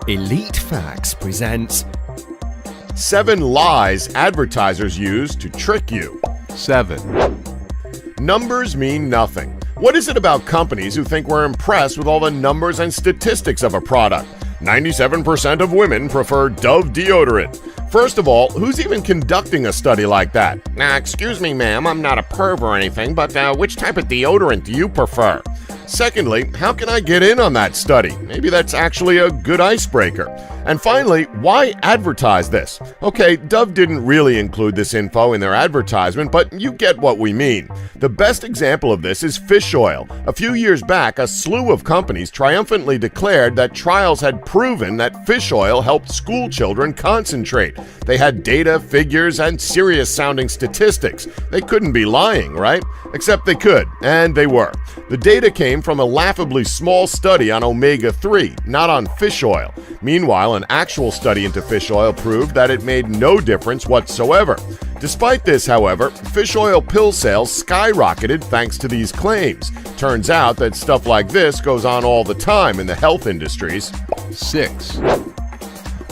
Elite Facts presents 7 lies advertisers use to trick you. 7. Numbers mean nothing. What is it about companies who think we're impressed with all the numbers and statistics of a product? 97% of women prefer Dove deodorant. First of all, who's even conducting a study like that? Excuse me, ma'am, I'm not a perv or anything, but which type of deodorant do you prefer? Secondly, how can I get in on that study? Maybe that's actually a good icebreaker. And finally, why advertise this? Okay, Dove didn't really include this info in their advertisement, but you get what we mean. The best example of this is fish oil. A few years back, a slew of companies triumphantly declared that trials had proven that fish oil helped school children concentrate. They had data, figures, and serious-sounding statistics. They couldn't be lying, right? Except they could, and they were. The data came from a laughably small study on omega-3, not on fish oil. Meanwhile, an actual study into fish oil proved that it made no difference whatsoever. Despite this, however, fish oil pill sales skyrocketed thanks to these claims. Turns out that stuff like this goes on all the time in the health industries. 6.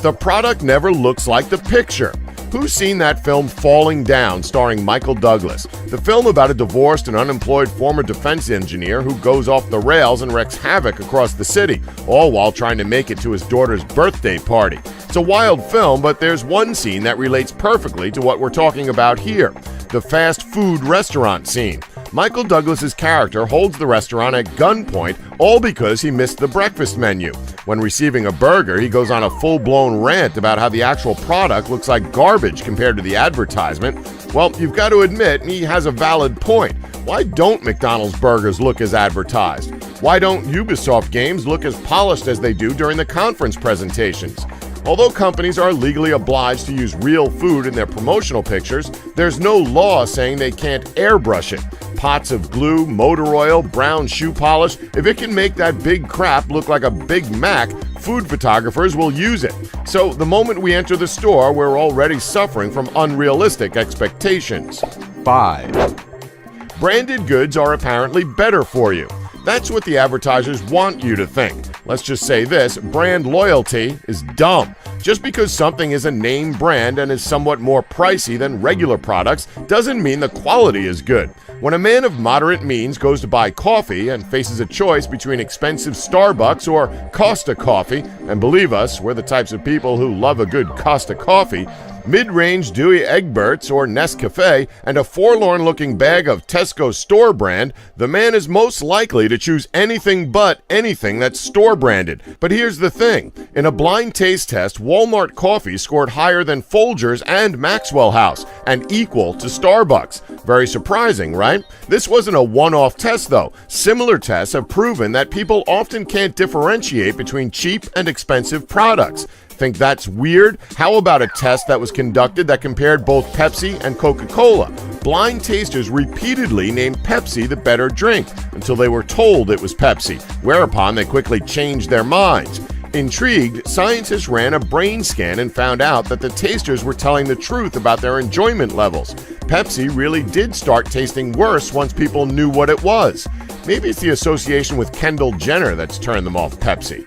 The product never looks like the picture. Who's seen that film Falling Down starring Michael Douglas? The film about a divorced and unemployed former defense engineer who goes off the rails and wreaks havoc across the city, all while trying to make it to his daughter's birthday party. It's a wild film, but there's one scene that relates perfectly to what we're talking about here, the fast food restaurant scene. Michael Douglas's character holds the restaurant at gunpoint, all because he missed the breakfast menu. When receiving a burger, he goes on a full-blown rant about how the actual product looks like garbage compared to the advertisement. Well, you've got to admit, he has a valid point. Why don't McDonald's burgers look as advertised? Why don't Ubisoft games look as polished as they do during the conference presentations? Although companies are legally obliged to use real food in their promotional pictures, there's no law saying they can't airbrush it. Pots of glue, motor oil, brown shoe polish, if it can make that big crap look like a Big Mac, food photographers will use it. So the moment we enter the store, we're already suffering from unrealistic expectations. 5. Branded goods are apparently better for you. That's what the advertisers want you to think. Let's just say this, brand loyalty is dumb. Just because something is a name brand and is somewhat more pricey than regular products doesn't mean the quality is good. When a man of moderate means goes to buy coffee and faces a choice between expensive Starbucks or Costa coffee, and believe us, we're the types of people who love a good Costa coffee, mid-range Dewey Egberts or Nescafe, and a forlorn-looking bag of Tesco store brand, the man is most likely to choose anything but anything that's store-branded. But here's the thing. In a blind taste test, Walmart coffee scored higher than Folgers and Maxwell House, and equal to Starbucks. Very surprising, right? This wasn't a one-off test, though. Similar tests have proven that people often can't differentiate between cheap and expensive products. Think that's weird? How about a test that was conducted that compared both Pepsi and Coca-Cola? Blind tasters repeatedly named Pepsi the better drink until they were told it was Pepsi, whereupon they quickly changed their minds. Intrigued, scientists ran a brain scan and found out that the tasters were telling the truth about their enjoyment levels. Pepsi really did start tasting worse once people knew what it was. Maybe it's the association with Kendall Jenner that's turned them off Pepsi.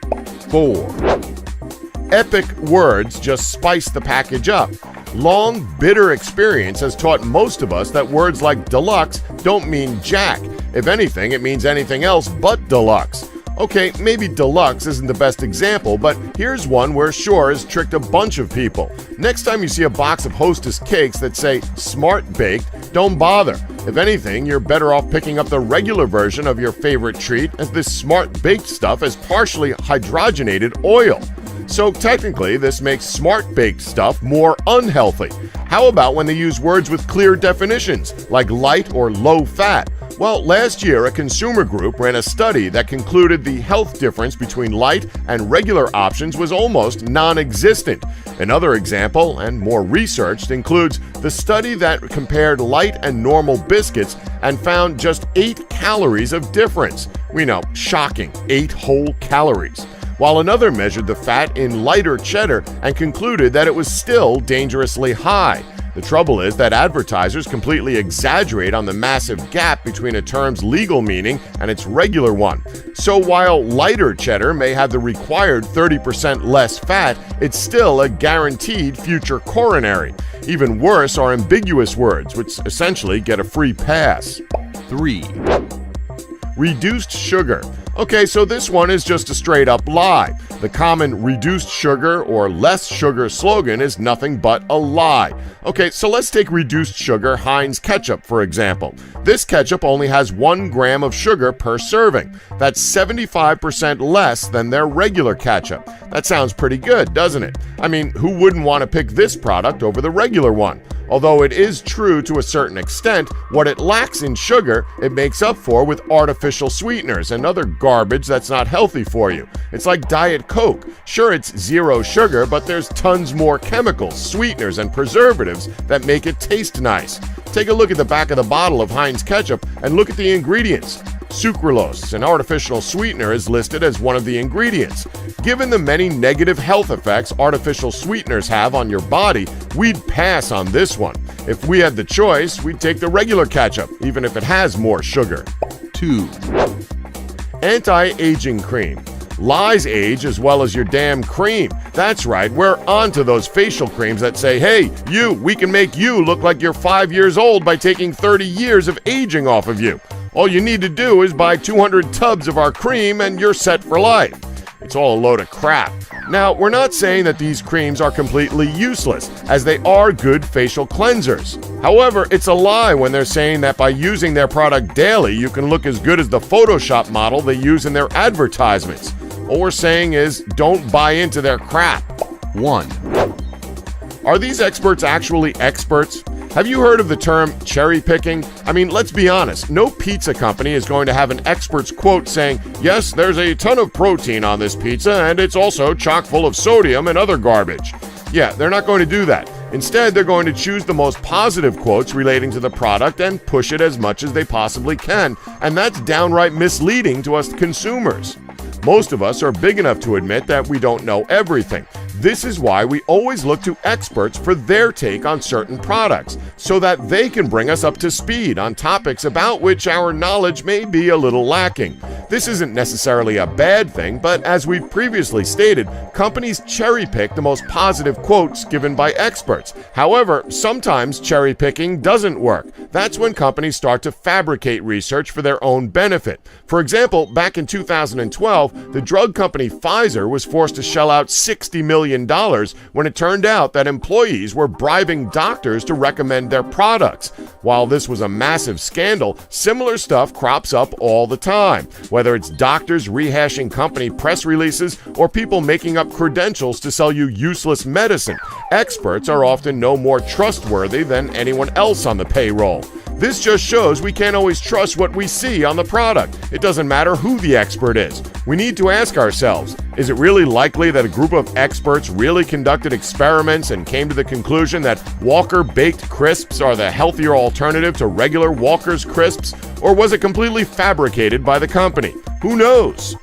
4. Epic words just spice the package up. Long, bitter experience has taught most of us that words like deluxe don't mean jack. If anything, it means anything else but deluxe. Okay, maybe deluxe isn't the best example, but here's one where Shure has tricked a bunch of people. Next time you see a box of Hostess cakes that say Smart Baked, don't bother. If anything, you're better off picking up the regular version of your favorite treat, as this Smart Baked stuff is partially hydrogenated oil. So technically, this makes Smart Baked stuff more unhealthy. How about when they use words with clear definitions, like light or low fat? Well, last year, a consumer group ran a study that concluded the health difference between light and regular options was almost non-existent. Another example, and more researched, includes the study that compared light and normal biscuits and found just 8 calories of difference. We know, shocking, 8 whole calories. While another measured the fat in lighter cheddar and concluded that it was still dangerously high. The trouble is that advertisers completely exaggerate on the massive gap between a term's legal meaning and its regular one. So while lighter cheddar may have the required 30% less fat, it's still a guaranteed future coronary. Even worse are ambiguous words, which essentially get a free pass. 3, Reduced sugar. Okay, so this one is just a straight up lie. The common reduced sugar or less sugar slogan is nothing but a lie. Okay, so let's take reduced sugar Heinz ketchup, for example. This ketchup only has 1 gram of sugar per serving. That's 75% less than their regular ketchup. That sounds pretty good, doesn't it? I mean, who wouldn't want to pick this product over the regular one? Although it is true to a certain extent, what it lacks in sugar, it makes up for with artificial sweeteners and other garbage that's not healthy for you. It's like Diet Coke. Sure, it's 0 sugar, but there's tons more chemicals, sweeteners, and preservatives that make it taste nice. Take a look at the back of the bottle of Heinz ketchup and look at the ingredients. Sucralose, an artificial sweetener, is listed as one of the ingredients. Given the many negative health effects artificial sweeteners have on your body, we'd pass on this one. If we had the choice, we'd take the regular ketchup, even if it has more sugar. 2, Anti-aging cream. Lies age as well as your damn cream. That's right, we're on to those facial creams that say, hey, we can make you look like you're 5 years old by taking 30 years of aging off of you. All you need to do is buy 200 tubs of our cream and you're set for life. It's all a load of crap. Now, we're not saying that these creams are completely useless, as they are good facial cleansers. However, it's a lie when they're saying that by using their product daily, you can look as good as the Photoshop model they use in their advertisements. All we're saying is, don't buy into their crap. 1, Are these experts actually experts? Have you heard of the term cherry picking? I mean, let's be honest, no pizza company is going to have an expert's quote saying, yes, there's a ton of protein on this pizza and it's also chock full of sodium and other garbage. Yeah, they're not going to do that. Instead, they're going to choose the most positive quotes relating to the product and push it as much as they possibly can, and that's downright misleading to us consumers. Most of us are big enough to admit that we don't know everything. This is why we always look to experts for their take on certain products, so that they can bring us up to speed on topics about which our knowledge may be a little lacking. This isn't necessarily a bad thing, but as we've previously stated, companies cherry-pick the most positive quotes given by experts. However, sometimes cherry-picking doesn't work. That's when companies start to fabricate research for their own benefit. For example, back in 2012, the drug company Pfizer was forced to shell out $60 million when it turned out that employees were bribing doctors to recommend their products. While this was a massive scandal, similar stuff crops up all the time, whether it's doctors rehashing company press releases or people making up credentials to sell you useless medicine. Experts are often no more trustworthy than anyone else on the payroll. This just shows we can't always trust what we see on the product. It doesn't matter who the expert is. We need to ask ourselves, is it really likely that a group of experts really conducted experiments and came to the conclusion that Walker Baked Crisps are the healthier alternative to regular Walker's Crisps? Or was it completely fabricated by the company? Who knows?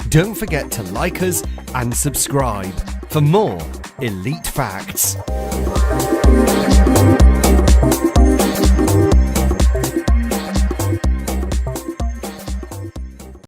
Don't forget to like us and subscribe for more Elite Facts.